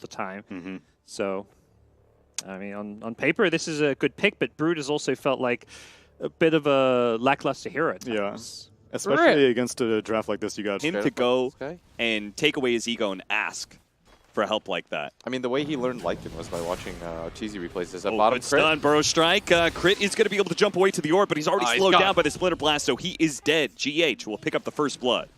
the time. So, I mean, on paper, this is a good pick, but Brood has also felt like a bit of a lackluster hero at times. Especially against a draft like this, you got him to go and take away his ego and ask for help like that. I mean, the way he learned Lycan was by watching Cheesy replays this at bottom crit. Stun, Burrow Strike. Crit is going to be able to jump away to the orb, but he's already slowed down by the Splinter Blast, so he is dead. GH will pick up the first blood.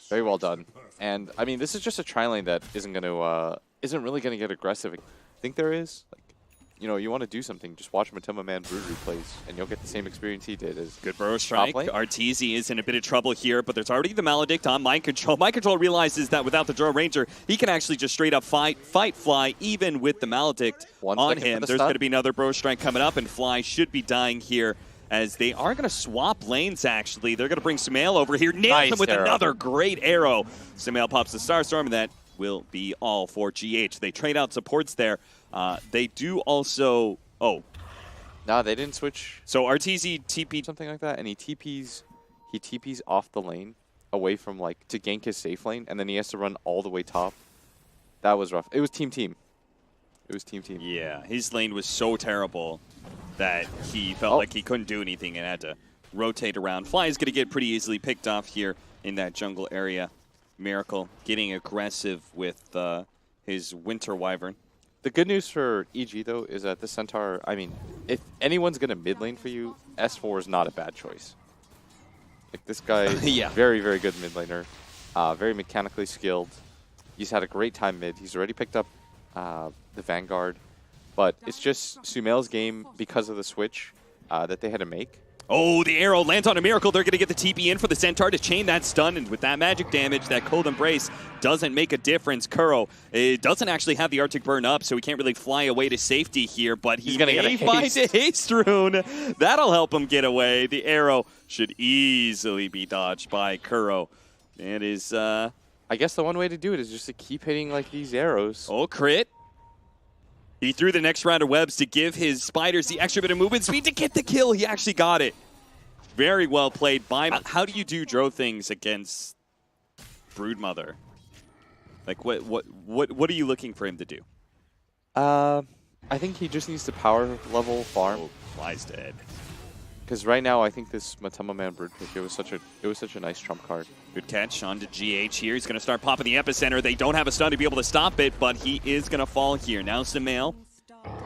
Very well done. And, I mean, this is just a tri-lane that isn't really going to get aggressive. I think there is. Like, you know, you want to do something, just watch Matema Man Brood replays, and you'll get the same experience he did. As good Burrow Strike. Arteezy is in a bit of trouble here, but there's already the Maledict on Mind Control. Mind Control realizes that without the Drone Ranger, he can actually just straight up fight Fly, even with the Maledict on him. There's going to be another Burrow Strike coming up, and Fly should be dying here, as they are going to swap lanes, actually. They're going to bring Sumail over here. Nails him with another great arrow. Sumail pops the Starstorm, and that will be all for GH. They trade out supports there. They do also... Oh. No, they didn't switch. So Arteezy TP... Something like that, and he TPs off the lane, away from, like, to gank his safe lane, and then he has to run all the way top. That was rough. It was team. It was team. Yeah, his lane was so terrible that he felt like he couldn't do anything and had to rotate around. Fly is going to get pretty easily picked off here in that jungle area. Miracle getting aggressive with his Winter Wyvern. The good news for EG, though, is that the Centaur, I mean, if anyone's going to mid lane for you, S4 is not a bad choice. Like, this guy is very, very good mid laner, very mechanically skilled. He's had a great time mid. He's already picked up the Vanguard. But it's just Sumail's game, because of the switch that they had to make. Oh, the arrow lands on a Miracle. They're going to get the TP in for the Centaur to chain that stun. And with that magic damage, that Cold Embrace doesn't make a difference. Kuro doesn't actually have the Arctic Burn up, so he can't really fly away to safety here. But he's going to find a haste rune. That'll help him get away. The arrow should easily be dodged by Kuro. It is... I guess the one way to do it is just to keep hitting like these arrows. Oh, crit. He threw the next round of webs to give his spiders the extra bit of movement speed to get the kill. He actually got it. Very well played by him. How do you do Dro things against Broodmother? Like, what are you looking for him to do? I think he just needs to power level farm. Oh, Fly's dead. Because right now, I think this Matema Man Brood pick, it was such a nice trump card. Good catch on to GH here. He's going to start popping the Epicenter. They don't have a stun to be able to stop it, but he is going to fall here. Now Sumail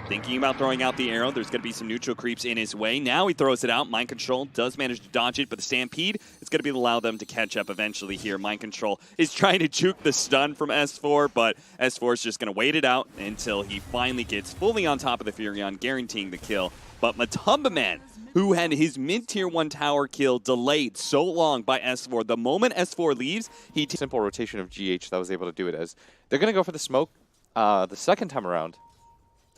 thinking about throwing out the arrow. There's going to be some neutral creeps in his way. Now he throws it out. Mind Control does manage to dodge it, but the Stampede is going to allow them to catch up eventually here. Mind Control is trying to juke the stun from S4, but S4 is just going to wait it out until he finally gets fully on top of the Furion, guaranteeing the kill. But Matumba Man, who had his mid-tier 1 tower kill delayed so long by S4. The moment S4 leaves, he... Simple rotation of GH that was able to do it, as they're going to go for the smoke the second time around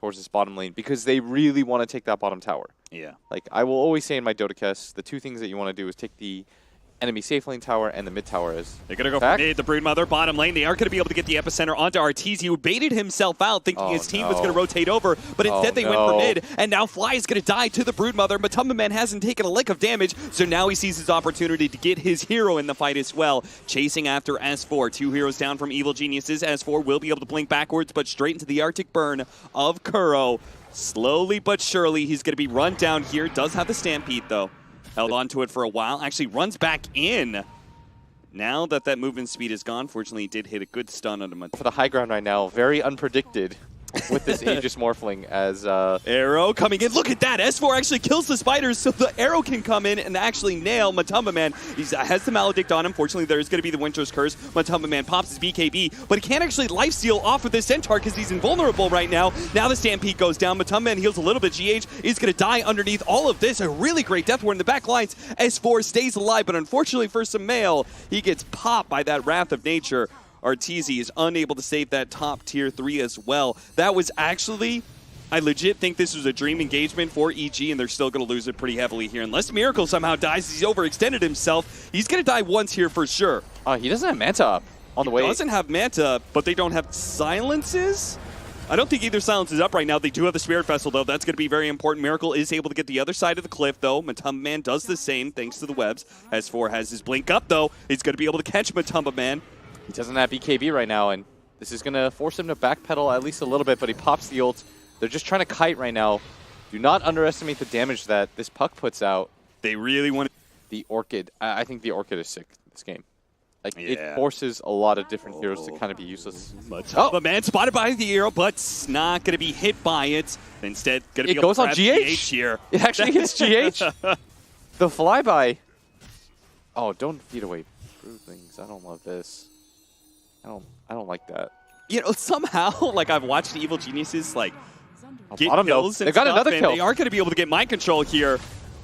towards this bottom lane because they really want to take that bottom tower. Yeah. Like, I will always say in my Dotacast, the two things that you want to do is take the enemy safe lane tower and the mid tower is. They're going to go for mid, the Broodmother, bottom lane. They are going to be able to get the Epicenter onto Arteezy, who baited himself out, thinking his team was going to rotate over, but instead they went for mid, and now Fly is going to die to the Broodmother. Matumba Man hasn't taken a lick of damage, so now he sees his opportunity to get his hero in the fight as well, chasing after S4. 2 heroes down from Evil Geniuses. S4 will be able to blink backwards, but straight into the Arctic Burn of Kuro. Slowly but surely, he's going to be run down here. Does have the Stampede, though. Held on to it for a while. Actually runs back in. Now that that movement speed is gone, fortunately, he did hit a good stun on him. For the high ground right now, very unpredicted with this Aegis Morphling as... Arrow coming in. Look at that. S4 actually kills the spiders, so the arrow can come in and actually nail Matumba Man. He has the Maledict on him. Fortunately, there's going to be the Winter's Curse. Matumba Man pops his BKB, but he can't actually lifesteal off of this Centaur because he's invulnerable right now. Now the Stampede goes down. Matumba Man heals a little bit. GH is going to die underneath all of this. A really great death ward in the back lines. S4 stays alive, but unfortunately for Sumail, he gets popped by that Wrath of Nature. Arteezy is unable to save that top tier 3 as well. That was actually, I legit think this was a dream engagement for EG, and they're still going to lose it pretty heavily here. Unless Miracle somehow dies, he's overextended himself. He's going to die once here for sure. He doesn't have Manta up on the way. He doesn't have Manta, but they don't have silences? I don't think either silence is up right now. They do have the Spirit Vessel, though. That's going to be very important. Miracle is able to get the other side of the cliff, though. Matumba Man does the same, thanks to the webs. S4 has his blink up, though. He's going to be able to catch Matumba Man. He doesn't have BKB right now, and This is going to force him to backpedal at least a little bit, but he pops the ult. They're just trying to kite right now. Do not underestimate the damage that this puck puts out. They really want the Orchid. I think the Orchid is sick this game. Like, it forces a lot of different heroes to kind of be useless. But man, spotted by the arrow, but not going to be hit by it. Instead, going to be able to grab GH here. It actually hits GH. The flyby. Oh, don't feed away broodlings. I don't love this. I don't like that. You know, somehow, like, I've watched Evil Geniuses, like, get kills and they got another kill. They aren't going to be able to get mind control here.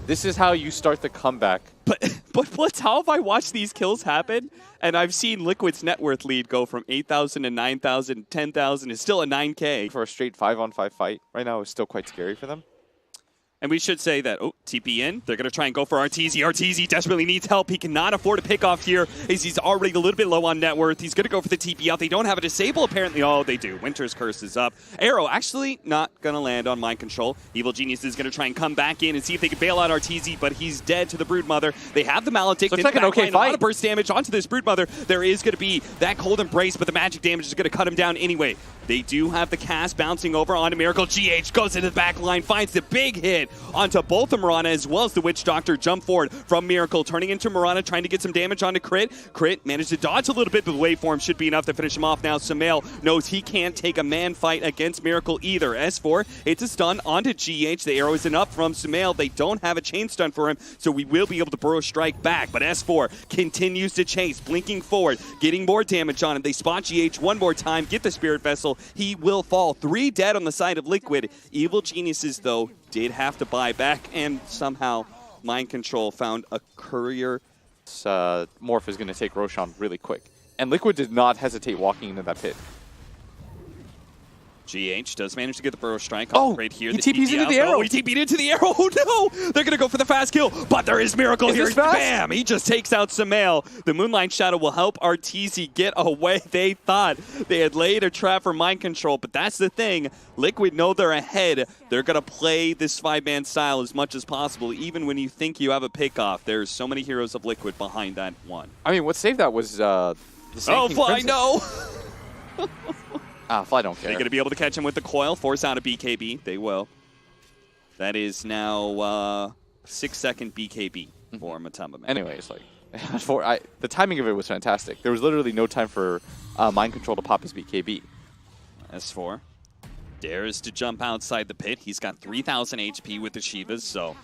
This is how you start the comeback. But how have I watched these kills happen? And I've seen Liquid's net worth lead go from 8,000 to 9,000, 10,000. It's still a 9K. For a straight 5-on-5 fight right now is still quite scary for them. And we should say that, TP in. They're going to try and go for Arteezy. Arteezy desperately needs help. He cannot afford a pick off here as he's already a little bit low on net worth. He's going to go for the TP out. They don't have a disable, apparently. Oh, they do. Winter's Curse is up. Arrow actually not going to land on mind control. Evil Genius is going to try and come back in and see if they can bail out Arteezy, but he's dead to the Broodmother. They have the Maledict. Looks like an okay fight. A lot of burst damage onto this Broodmother. There is going to be that cold embrace, but the magic damage is going to cut him down anyway. They do have the cast bouncing over onto Miracle. GH goes into the back line, finds the big hit onto both of Mirana as well as the Witch Doctor. Jump forward from Miracle, turning into Mirana, trying to get some damage onto Crit. Crit managed to dodge a little bit, but the waveform should be enough to finish him off now. Sumail knows he can't take a man fight against Miracle either. S4, it's a stun onto GH. The arrow isn't up from Sumail. They don't have a chain stun for him, so we will be able to burrow strike back. But S4 continues to chase, blinking forward, getting more damage on him. They spot GH one more time, get the Spirit Vessel. He will fall. 3 dead on the side of Liquid. Evil Geniuses, though, did have to buy back, and somehow Mind Control found a courier. Morph is going to take Roshan really quick. And Liquid did not hesitate walking into that pit. GH does manage to get the burrow strike right here. He TP's into the arrow. He TP'd into the arrow. Oh, no! They're going to go for the fast kill, but there is Miracle here. Bam! He just takes out Sumail. The Moonlight Shadow will help Arteezy get away. They thought they had laid a trap for Mind Control, but that's the thing. Liquid know they're ahead. They're going to play this 5-man style as much as possible, even when you think you have a pickoff. There's so many heroes of Liquid behind that one. I mean, what saved that was the Sand King Fly, Crimson. no! Fly don't care. They're going to be able to catch him with the coil, force out a BKB. They will. That is now 6-second BKB for Matamba Man. Anyways, like, the timing of it was fantastic. There was literally no time for Mind Control to pop his BKB. S4 dares to jump outside the pit. He's got 3,000 HP with the Shivas, so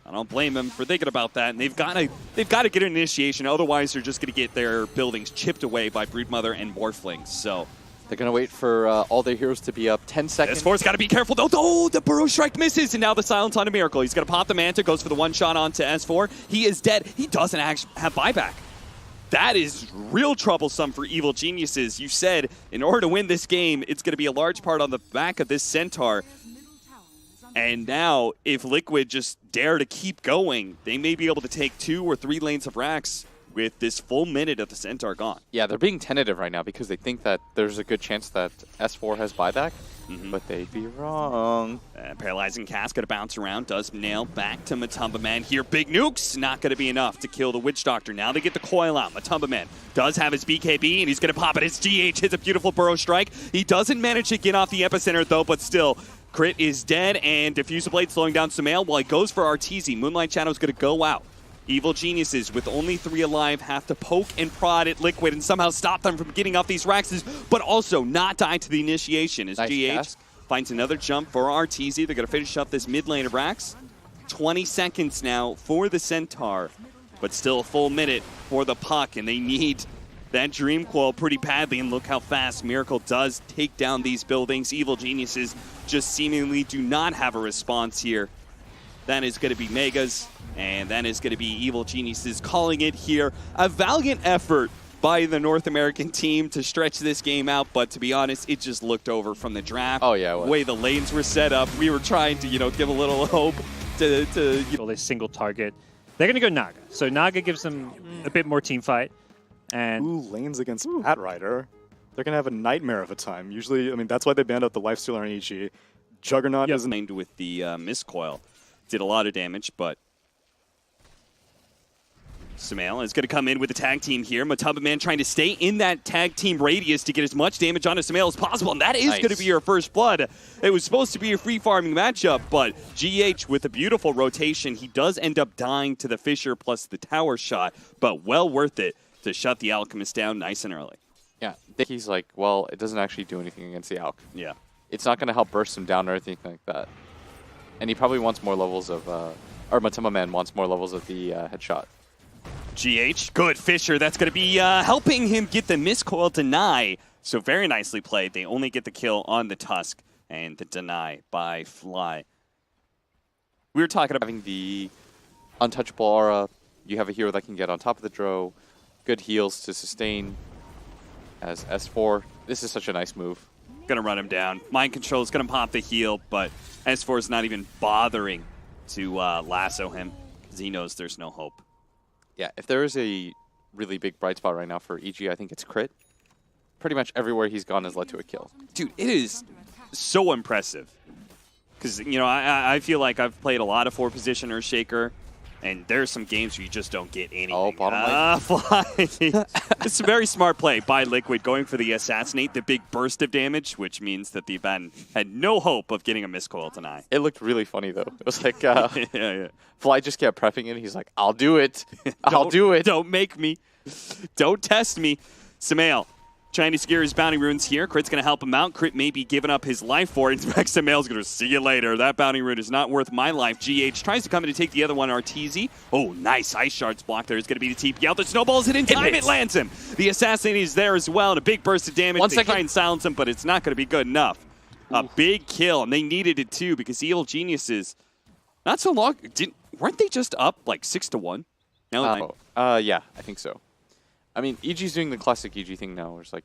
I don't blame him for thinking about that. And they've got to get an initiation, otherwise they're just going to get their buildings chipped away by Broodmother and Morphlings. So they're going to wait for all their heroes to be up 10 seconds. S4's got to be careful, though. Oh, the Burrow Strike misses, and now the silence on a Miracle. He's going to pop the Manta, goes for the one-shot onto S4. He is dead. He doesn't actually have buyback. That is real troublesome for Evil Geniuses. You said in order to win this game, it's going to be a large part on the back of this Centaur. And now, if Liquid just dare to keep going, they may be able to take 2 or 3 lanes of racks with this full minute of the Centaur gone. Yeah, they're being tentative right now because they think that there's a good chance that S4 has buyback, but they'd be wrong. Paralyzing Cast going to bounce around, does nail back to Matamba Man here. Big nukes, not going to be enough to kill the Witch Doctor. Now they get the coil out. Matamba Man does have his BKB, and he's going to pop it. His GH hits a beautiful burrow strike. He doesn't manage to get off the epicenter, though, but still, Crit is dead, and Diffuser Blade slowing down Sumail while he goes for Arteezy. Moonlight Shadow's going to go out. Evil Geniuses, with only 3 alive, have to poke and prod at Liquid and somehow stop them from getting off these Raxes, but also not die to the initiation as GH finds another jump for Arteezy. They're going to finish up this mid lane of Rax. 20 seconds now for the Centaur, but still a full minute for the puck, and they need that Dream Coil pretty badly, and look how fast Miracle does take down these buildings. Evil Geniuses just seemingly do not have a response here. That is going to be Megas, and that is going to be Evil Geniuses calling it here. A valiant effort by the North American team to stretch this game out, but to be honest, it just looked over from the draft. Oh, yeah, it was. The way the lanes were set up, we were trying to, give a little hope to this single target. They're going to go Naga. So Naga gives them a bit more team fight. And lanes against Pat Rider. They're going to have a nightmare of a time. Usually, I mean, that's why they banned out the Lifestealer on EG. Juggernaut isn't named with the Mist Coil. Did a lot of damage, but Sumail is going to come in with the tag team here. Matumbaman trying to stay in that tag team radius to get as much damage onto Sumail as possible, and that is going to be your first blood. It was supposed to be a free farming matchup, but GH with a beautiful rotation, he does end up dying to the Fissure plus the tower shot, but well worth it to shut the Alchemist down nice and early. Yeah, he's like, well, it doesn't actually do anything against the Alch. Yeah. It's not going to help burst him down or anything like that. And he probably wants more levels of, or Matumbaman wants more levels of the headshot. GH, good Fissure. That's going to be helping him get the miscoil deny. So very nicely played. They only get the kill on the Tusk and the deny by Fly. We were talking about having the untouchable aura. You have a hero that can get on top of the Drow. Good heals to sustain. As S4, this is such a nice move. Going to run him down. Mind Control is going to pop the heal, but S4 is not even bothering to lasso him because he knows there's no hope. Yeah, if there is a really big bright spot right now for EG, I think it's crit. Pretty much everywhere he's gone has led to a kill. Dude, it is so impressive. Because, you know, I feel like I've played a lot of 4-position Earthshaker, and there's some games where you just don't get anything. Oh, bottom lane. Fly. It's a very smart play by Liquid, going for the Assassinate, the big burst of damage, which means that the event had no hope of getting a miscoil tonight. It looked really funny, though. It was like, yeah. Fly just kept prepping it. He's like, I'll do it. I'll do it. Don't make me. Don't test me. Sumail trying to secure his bounty runes here. Crit's going to help him out. Crit may be giving up his life for it. In fact, Sumail's going to see you later. That bounty rune is not worth my life. GH tries to come in to take the other one. Arteezy. Oh, nice. Ice Shards block there. It's going to be the TP out. The snowball's hit in time. It lands him. The Assassin is there as well. And a big burst of damage. They try and silence him, but it's not going to be good enough. A big kill, and they needed it too because Evil Geniuses, not so long, weren't they just up like 6-1? No, yeah, I think so. I mean, EG's doing the classic EG thing now. Where it's like,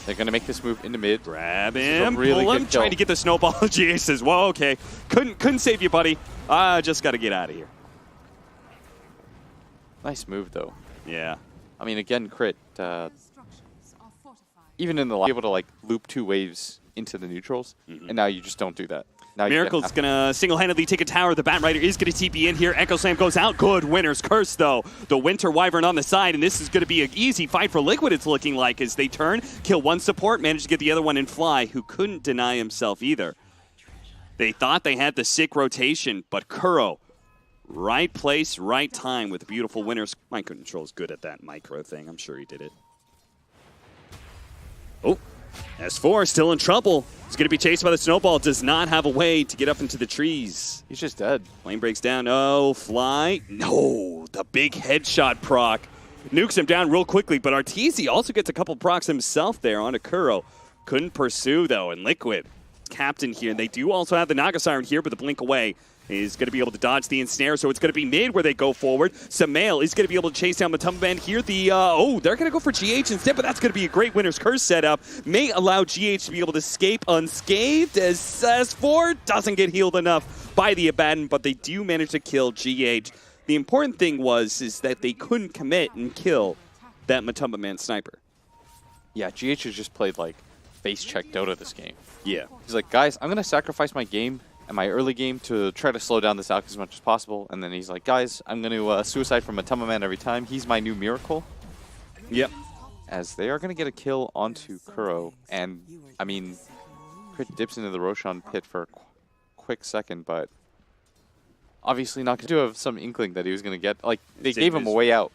they're going to make this move into mid. Grab him, really pull him, trying to get the snowball. GH says, whoa, okay. Couldn't save you, buddy. I just got to get out of here. Nice move, though. Yeah. I mean, again, crit. Even in the line, able to like loop 2 waves into the neutrals, and now you just don't do that. Now Miracle's going to single-handedly take a tower. The Bat Rider is going to TP in here. Echo Slam goes out. Good. Winner's Curse, though. The Winter Wyvern on the side, and this is going to be an easy fight for Liquid, it's looking like, as they turn, kill one support, manage to get the other one in Fly, who couldn't deny himself either. They thought they had the sick rotation, but Kuro, right place, right time with a beautiful Winner's. Mind Control's good at that micro thing. I'm sure he did it. Oh. S4 still in trouble. He's going to be chased by the snowball. Does not have a way to get up into the trees. He's just dead. Plane breaks down. Oh, Fly. No, the big headshot proc. Nukes him down real quickly, but Arteezy also gets a couple procs himself there on Kuro. Couldn't pursue, though, and Liquid, captain here. And they do also have the Naga Siren here, but the blink away is going to be able to dodge the ensnare, so it's going to be mid where they go forward. Sumail is going to be able to chase down Matumbaman here. They're going to go for GH instead, but that's going to be a great Winner's Curse setup. May allow GH to be able to escape unscathed as S4 doesn't get healed enough by the Abaddon, but they do manage to kill GH. The important thing is that they couldn't commit and kill that Matumbaman sniper. Yeah, GH has just played like face check Dota this game. Yeah. He's like, guys, I'm going to sacrifice my game and my early game to try to slow down this Alch as much as possible. And then he's like, guys, I'm going to suicide from Matumbaman every time. He's my new Miracle. Yep. As they are going to get a kill onto Kuro. And, I mean, Crit dips into the Roshan pit for a quick second, but obviously not going to have some inkling that he was going to get. Like, they gave him a way out.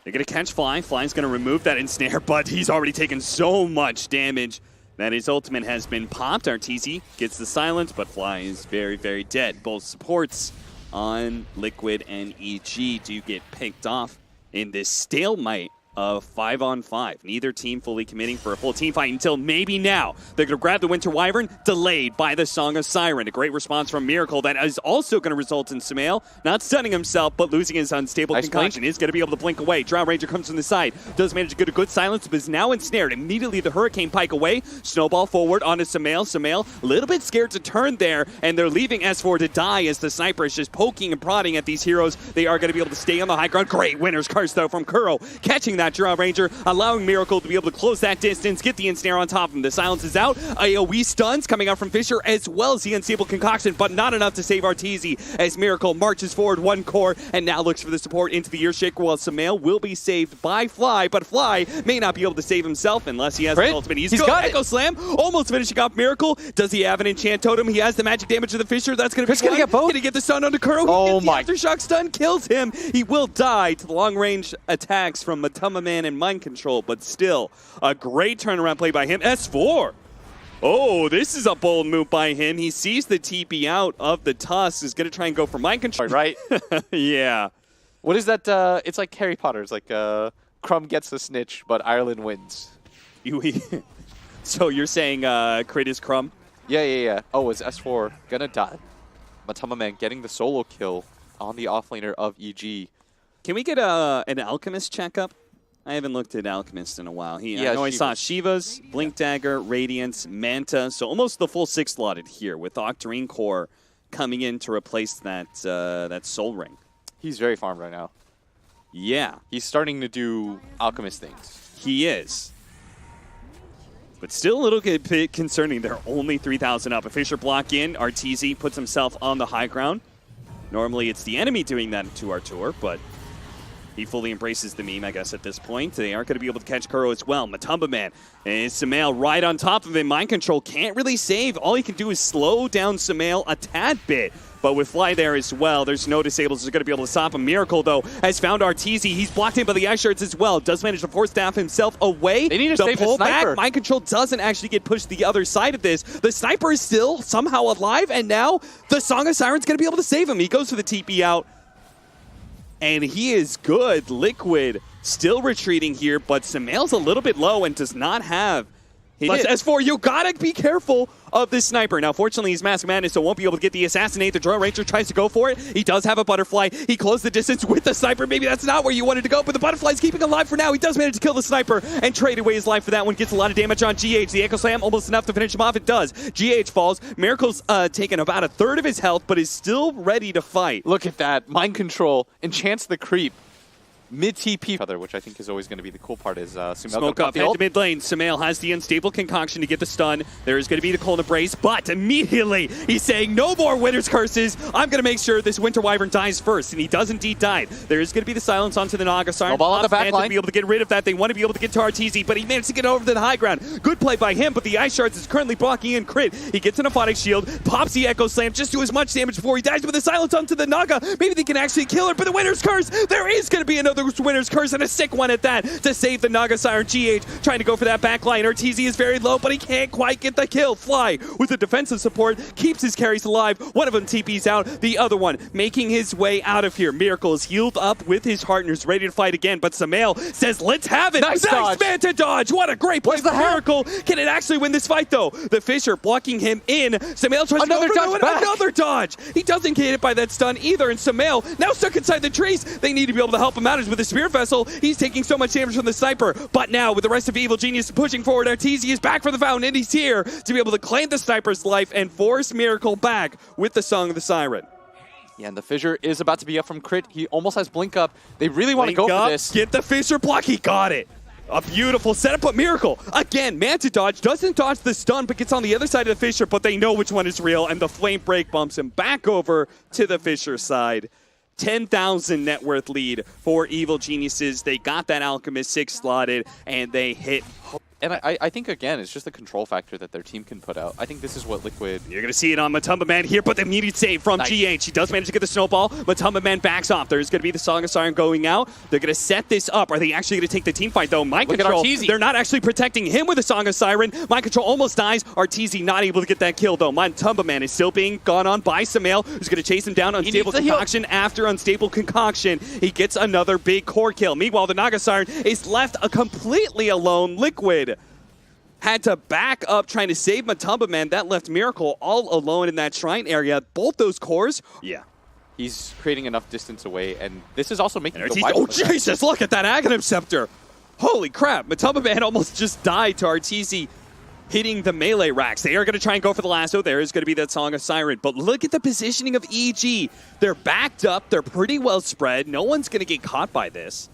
They're going to catch Fly. Fly's going to remove that ensnare, but he's already taken so much damage that his ultimate has been popped. Arteezy gets the silence, but Fly is very, very dead. Both supports on Liquid and EG do get picked off in this stalemate of 5-on-5. Neither team fully committing for a full team fight until maybe now. They're going to grab the Winter Wyvern, delayed by the Song of Siren. A great response from Miracle that is also going to result in Sumail not stunning himself, but losing his unstable concoction. Is going to be able to blink away. Drow Ranger comes from the side. Does manage to get a good silence, but is now ensnared. Immediately the Hurricane Pike away. Snowball forward onto Sumail. Sumail a little bit scared to turn there, and they're leaving S4 to die as the sniper is just poking and prodding at these heroes. They are going to be able to stay on the high ground. Great Winner's Curse, though, from Kuro. Catching that Drow Ranger, allowing Miracle to be able to close that distance, get the ensnare on top of him. The silence is out. AoE stuns coming out from Fisher, as well as the unstable concoction, but not enough to save Arteezy as Miracle marches forward one core and now looks for the support into the Earthshaker, while Sumail will be saved by Fly, but Fly may not be able to save himself unless he has the ultimate. He's got Echo Slam, almost finishing off Miracle. Does he have an enchant totem? He has the magic damage to the Fisher. That's going to be going to get both. Going to get the stun onto Kuro. Oh my! The Aftershock stun kills him. He will die to the long-range attacks from Matumba Man and Mind Control, but still a great turnaround play by him. S4. Oh, this is a bold move by him. He sees the TP out of the Tusk, is going to try and go for Mind Control. Right? Yeah. What is that? It's like Harry Potter. It's like Crumb gets the snitch, but Ireland wins. So you're saying Crit is Crumb? Yeah. Oh, is S4 gonna die? Matumba Man getting the solo kill on the offlaner of EG. Can we get an Alchemist checkup? I haven't looked at Alchemist in a while. I know I saw Shiva's, Blink Dagger, Radiance, Manta, so almost the full 6 slotted here with Octarine Core coming in to replace that Soul Ring. He's very farmed right now. Yeah. He's starting to do Alchemist things. He is. But still a little bit concerning. They're only 3,000 up. A Fisher block in. Arteezy puts himself on the high ground. Normally it's the enemy doing that to Artur, but he fully embraces the meme, I guess, at this point. They aren't going to be able to catch Kuro as well. Matumba Man and Sumail right on top of him. Mind Control can't really save. All he can do is slow down Sumail a tad bit. But with Fly there as well, there's no disables. They're going to be able to stop him. Miracle, though, has found Arteezy. He's blocked in by the Ice Shards as well. Does manage to force staff himself away. They need to save the sniper. Mind Control doesn't actually get pushed to the other side of this. The sniper is still somehow alive, and now the Song of Siren's going to be able to save him. He goes for the TP out, and he is good. Liquid still retreating here, but Sumail's a little bit low and does not have Plus S4, you gotta be careful of this sniper. Now, fortunately, he's Mask Madness, so won't be able to get the assassinate. The Drow Ranger tries to go for it. He does have a butterfly. He closed the distance with the sniper. Maybe that's not where you wanted to go, but the butterfly's keeping alive for now. He does manage to kill the sniper and trade away his life for that one. Gets a lot of damage on GH. The Echo Slam, almost enough to finish him off. It does. GH falls. Miracle's taken about a third of his health, but is still ready to fight. Look at that. Mind Control enchants the creep. Mid-TP, which I think is always going to be the cool part, is Sumail. Smoke up into mid lane. Sumail has the unstable concoction to get the stun. There is going to be the cold embrace, but immediately he's saying, no more Winter's Curses. I'm going to make sure this Winter Wyvern dies first, and he does indeed die. There is going to be the silence onto the Naga. Siren ball on the back line. To be able to get rid of that. They want to be able to get to Arteezy, but he managed to get over to the high ground. Good play by him, but the Ice Shards is currently blocking in Crit. He gets an Aphotic Shield, pops the Echo Slam, just do as much damage before he dies with the silence onto the Naga. Maybe they can actually kill her, but the Winter's Curse, there is going to be another Winter's Curse, and a sick one at that to save the Naga Siren. GH trying to go for that backline. Arteezy is very low, but he can't quite get the kill. Fly with the defensive support keeps his carries alive. One of them TP's out, the other one making his way out of here. Miracle is healed up with his partners, ready to fight again, but Sumail says, let's have it. Nice dodge. Manta dodge. What a great play for Miracle. Can it actually win this fight, though? The Fisher blocking him in. Sumail tries another to go for another dodge. He doesn't get hit by that stun either, and Sumail now stuck inside the trees. They need to be able to help him out as with the Spirit Vessel. He's taking so much damage from the sniper, but now with the rest of Evil Genius pushing forward, Arteezy is back from the fountain, and he's here to be able to claim the sniper's life and force Miracle back with the Song of the Siren. Yeah, and the Fissure is about to be up from Crit. He almost has Blink up. They really want to go for this. Get the Fissure block. He got it. A beautiful setup, but Miracle, again, Manta dodge, doesn't dodge the stun, but gets on the other side of the Fissure, but they know which one is real, and the Flame Break bumps him back over to the Fissure side. 10,000 net worth lead for Evil Geniuses. They got that Alchemist 6 slotted, and they hit. And I think, again, it's just the control factor that their team can put out. I think this is what Liquid... You're going to see it on Matumba Man here, but the immediate save from GH. He does manage to get the snowball. Matumba Man backs off. There's going to be the Song of Siren going out. They're going to set this up. Are they actually going to take the team fight, though? Mind Control, they're not actually protecting him with the Song of Siren. Mind Control almost dies. Arteezy not able to get that kill, though. Matumba Man is still being gone on by Sumail, who's going to chase him down. Unstable Concoction after Unstable Concoction. He gets another big core kill. Meanwhile, the Naga Siren is left completely alone. Liquid had to back up trying to save Matumba Man. That left Miracle all alone in that shrine area. Both those cores, yeah. He's creating enough distance away, and this is also making oh, Jesus, look at that Aghanim Scepter. Holy crap, Matumba Man almost just died to Arteezy hitting the melee racks. They are going to try and go for the lasso. There is going to be that Song of Siren. But look at the positioning of EG. They're backed up. They're pretty well spread. No one's going to get caught by this.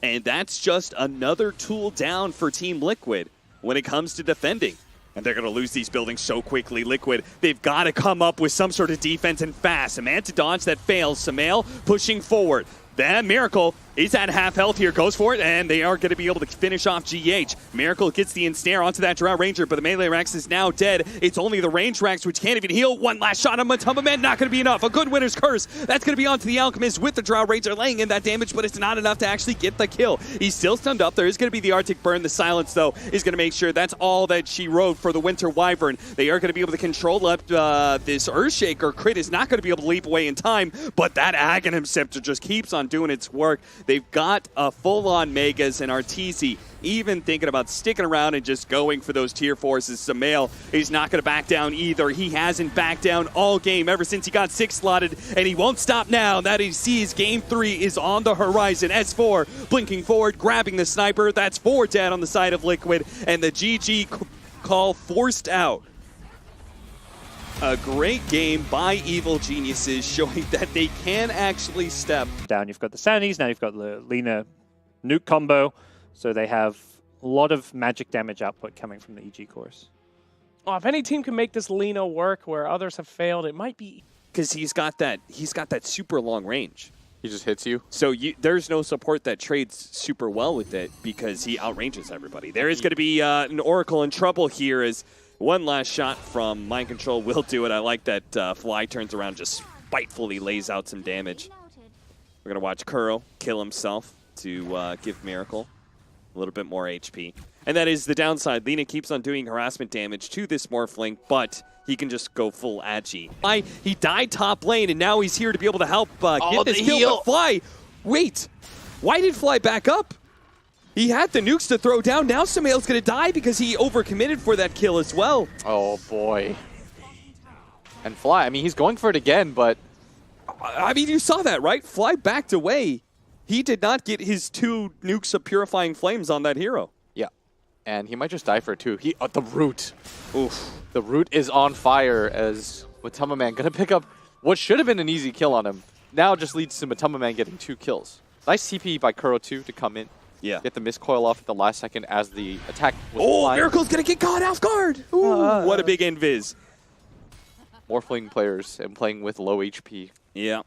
And that's just another tool down for Team Liquid when it comes to defending. And they're going to lose these buildings so quickly. Liquid, they've got to come up with some sort of defense and fast. A man to dodge that fails. Samael pushing forward. That Miracle is at half health here, goes for it, and they are going to be able to finish off GH. Miracle gets the ensnare onto that Drow Ranger, but the Melee Rex is now dead. It's only the Range Rex, which can't even heal. One last shot on Matumba Man, not going to be enough. A good Winter's Curse. That's going to be onto the Alchemist with the Drow Ranger laying in that damage, but it's not enough to actually get the kill. He's still stunned up. There is going to be the Arctic Burn. The Silence, though, is going to make sure that's all that she wrote for the Winter Wyvern. They are going to be able to control up this Earthshaker. Crit is not going to be able to leap away in time, but that Aghanim Scepter just keeps on doing its work. They've got a full-on Megas, and Arteezy even thinking about sticking around and just going for those tier 4s. Samael, he's not going to back down either. He hasn't backed down all game ever since he got 6 slotted, and he won't stop now. That he sees Game 3 is on the horizon. S4 blinking forward, grabbing the sniper. That's 4 dead on the side of Liquid, and the GG call forced out. A great game by Evil Geniuses, showing that they can actually step down. You've got the Sanities, now you've got the Lina nuke combo, so they have a lot of magic damage output coming from the EG course. Oh, if any team can make this Lina work where others have failed, it might be because he's got that super long range. He just hits you. So there's no support that trades super well with it because he outranges everybody. There is going to be an Oracle in trouble here as one last shot from Mind Control will do it. I like that Fly turns around, just spitefully lays out some damage. We're going to watch Kuro kill himself to give Miracle a little bit more HP. And that is the downside. Lina keeps on doing harassment damage to this Morphling, but he can just go full Agi. He died top lane, and now he's here to be able to help get this kill. But Fly, wait, why did Fly back up? He had the nukes to throw down. Now Samael's going to die because he overcommitted for that kill as well. Oh, boy. And Fly, I mean, he's going for it again, but... I mean, you saw that, right? Fly backed away. He did not get his 2 nukes of Purifying Flames on that hero. Yeah. And he might just die for it, too. The Root. Oof. The Root is on fire as Matumba Man going to pick up what should have been an easy kill on him. Now just leads to Matumba Man getting 2 kills. Nice TP by Kuro, too, to come in. Yeah. Get the miscoil off at the last second as the attack was flying. Miracle's going to get caught off guard. Ooh, what a big invis. Morphling players and playing with low HP. Yeah.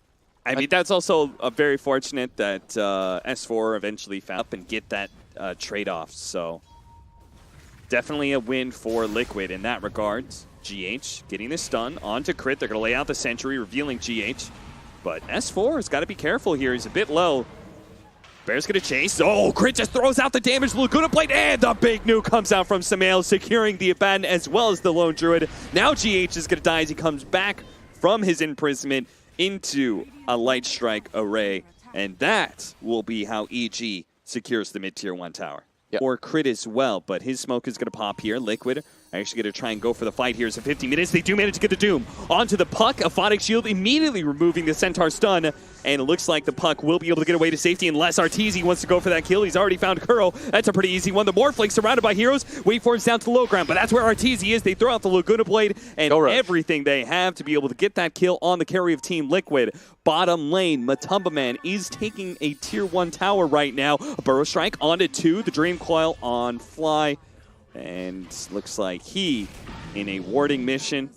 I mean, that's also very fortunate that S4 eventually found up and get that trade-off. So definitely a win for Liquid in that regards. GH getting the stun onto Crit. They're going to lay out the Sentry, revealing GH. But S4 has got to be careful here. He's a bit low. Bear's going to chase. Oh, Crit just throws out the damage. Laguna Blade, and the big nuke comes out from Samael, securing the Abaddon as well as the Lone Druid. Now GH is going to die as he comes back from his imprisonment into a Light Strike array. And that will be how EG secures the mid-tier 1 tower. Yep. Or Crit as well, but his smoke is going to pop here. Liquid are actually going to try and go for the fight here. So 50 minutes, they do manage to get the Doom onto the Puck. A Phonic Shield immediately removing the Centaur stun, and it looks like the Puck will be able to get away to safety unless Arteezy wants to go for that kill. He's already found Kuro. That's a pretty easy one. The Morphling surrounded by heroes. Waveform's down to the low ground, but that's where Arteezy is. They throw out the Laguna Blade and everything they have to be able to get that kill on the carry of Team Liquid. Bottom lane, Matumba Man is taking a tier 1 tower right now. A Burrow Strike onto 2. The Dream Coil on Fly. And looks like he, in a warding mission,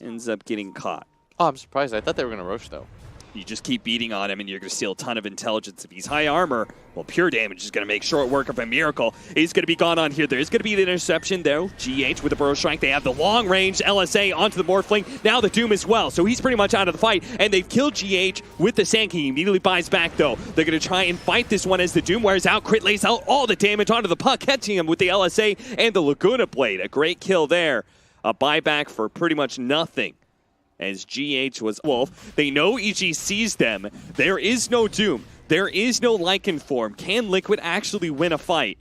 ends up getting caught. Oh, I'm surprised. I thought they were going to Roche, though. You just keep beating on him, and you're going to steal a ton of intelligence. If he's high armor, well, pure damage is going to make short work of a Miracle. He's going to be gone on here. There's going to be the interception, though. GH with the Burrow Strike. They have the long-range LSA onto the Morphling. Now the Doom as well, so he's pretty much out of the fight. And they've killed GH with the Sand King. He immediately buys back, though. They're going to try and fight this one as the Doom wears out. Crit lays out all the damage onto the Puck, catching him with the LSA and the Laguna Blade. A great kill there. A buyback for pretty much nothing. As GH was Wolf. They know EG sees them. There is no Doom. There is no Lycan form. Can Liquid actually win a fight?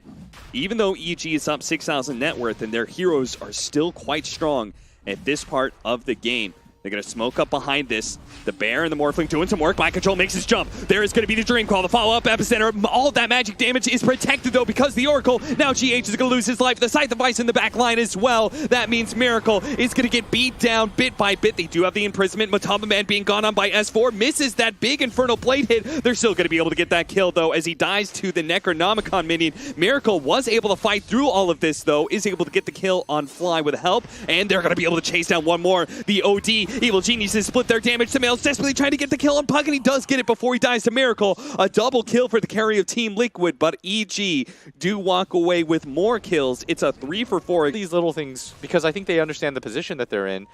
Even though EG is up 6,000 net worth and their heroes are still quite strong at this part of the game. They're going to smoke up behind this. The Bear and the Morphling doing some work. Mind Control makes his jump. There is going to be the Dream Call, the follow-up epicenter. All of that magic damage is protected, though, because the Oracle. Now GH is going to lose his life. The Scythe device in the back line as well. That means Miracle is going to get beat down bit by bit. They do have the imprisonment. Matamba Man being gone on by S4. Misses that big Infernal Blade hit. They're still going to be able to get that kill, though, as he dies to the Necronomicon minion. Miracle was able to fight through all of this, though. Is able to get the kill on Fly with help. And they're going to be able to chase down one more. The OD, Evil Geniuses, split their damage. Samael's desperately trying to get the kill on Puck, and he does get it before he dies to Miracle. A double kill for the carry of Team Liquid, but EG do walk away with more kills. It's a 3 for 4. These little things, because I think they understand the position that they're in.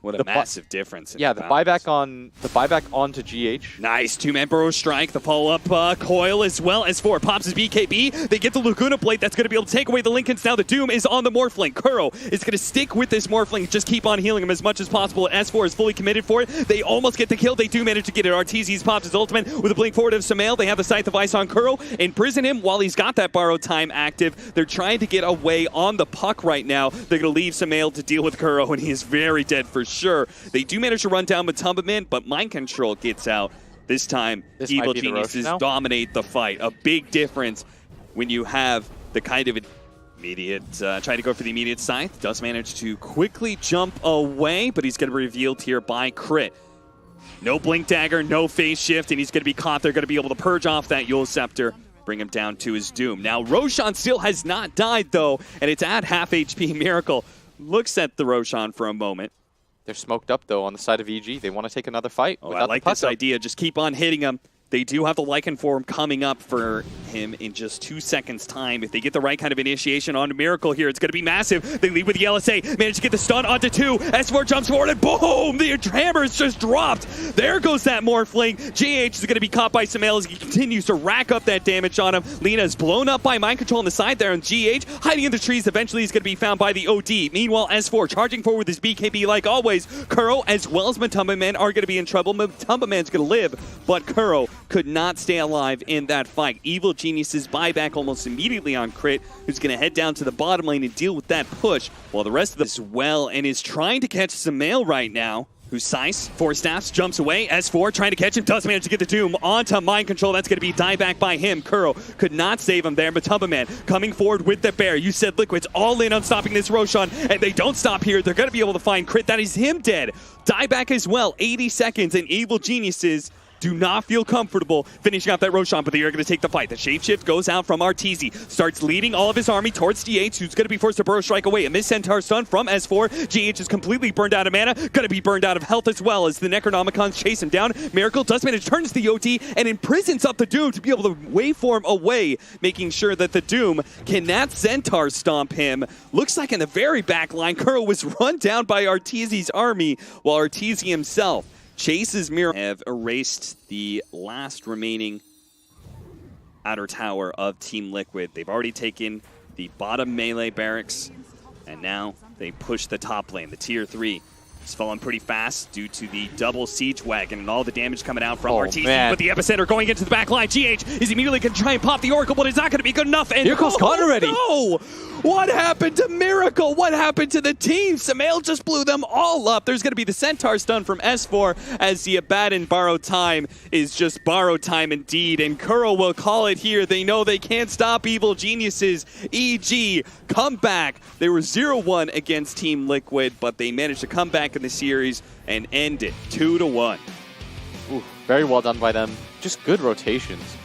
What a massive difference. Yeah, the buyback onto GH. Nice two-man burrow strike. The follow-up coil as well as S4 pops his BKB. They get the Laguna Plate. That's going to be able to take away the Lincolns. Now the Doom is on the Morphling. Kuro is going to stick with this Morphling. Just keep on healing him as much as possible. S4 is fully committed for it. They almost get the kill. They do manage to get it. Arteezy's pops his ultimate with a blink forward of Samael. They have the Scythe device on Kuro. Imprison him while he's got that borrowed time active. They're trying to get away on the Puck right now. They're going to leave Samael to deal with Kuro, and he is very dead for sure. They do manage to run down Matamba Man, but Mind Control gets out. This time, Evil Geniuses dominate the fight. A big difference when you have the kind of immediate, trying to go for the immediate Scythe. Does manage to quickly jump away, but he's going to be revealed here by Crit. No Blink Dagger, no Phase Shift, and he's going to be caught. They're going to be able to purge off that Yule Scepter, bring him down to his doom. Now, Roshan still has not died, though, and it's at half HP. Miracle looks at the Roshan for a moment. They're smoked up, though, on the side of EG. They want to take another fight. Oh, I like this idea. Just keep on hitting him. They do have the Lycan form coming up for him in just 2 seconds' time. If they get the right kind of initiation on Miracle here, it's going to be massive. They lead with the LSA, manage to get the stun onto 2. S4 jumps forward, and boom! The hammer's just dropped. There goes that Morphling. GH is going to be caught by Samael as he continues to rack up that damage on him. Lina is blown up by Mind Control on the side there, and GH hiding in the trees. Eventually, he's going to be found by the OD. Meanwhile, S4 charging forward with his BKB like always. Kuro as well as Matamba Man are going to be in trouble. Matamba Man's going to live, but Kuro could not stay alive in that fight. Evil Geniuses buyback almost immediately on Crit, who's going to head down to the bottom lane and deal with that push, while the rest of this well and is trying to catch Samael right now, who's Sice, 4 staffs, jumps away. S4 trying to catch him, does manage to get the Doom onto Mind Control. That's going to be dieback by him. Kuro could not save him there. Matamba Man coming forward with the Bear. You said Liquid's all in on stopping this Roshan, and they don't stop here. They're going to be able to find Crit. That is him dead. Dieback as well, 80 seconds, and Evil Geniuses do not feel comfortable finishing off that Roshan, but they are going to take the fight. The Shapeshift goes out from Arteezy, starts leading all of his army towards GH, who's going to be forced to burrow strike away. A Miss Centaur stun from S4. GH is completely burned out of mana, going to be burned out of health as well as the Necronomicons chase him down. Miracle does manage to turn to the OT and imprisons up the Doom to be able to waveform away, making sure that the Doom cannot Centaur stomp him. Looks like in the very back line, Kuro was run down by Arteezy's army, while Arteezy himself chases Miracle. Have erased the last remaining outer tower of Team Liquid. They've already taken the bottom melee barracks, and now they push the top lane. The tier 3 is falling pretty fast due to the double siege wagon and all the damage coming out from Arteezy. But the epicenter going into the back line. GH is immediately going to try and pop the Oracle, but it's not going to be good enough. And Miracle's gone already. No! What happened to Miracle? What happened to the team? Samael just blew them all up. There's going to be the Centaur stun from S4 as the Abaddon borrowed time is just borrowed time indeed. And Kuro will call it here. They know they can't stop Evil Geniuses. EG, come back. They were 0-1 against Team Liquid, but they managed to come back in the series and end it 2-1. Ooh, very well done by them. Just good rotations.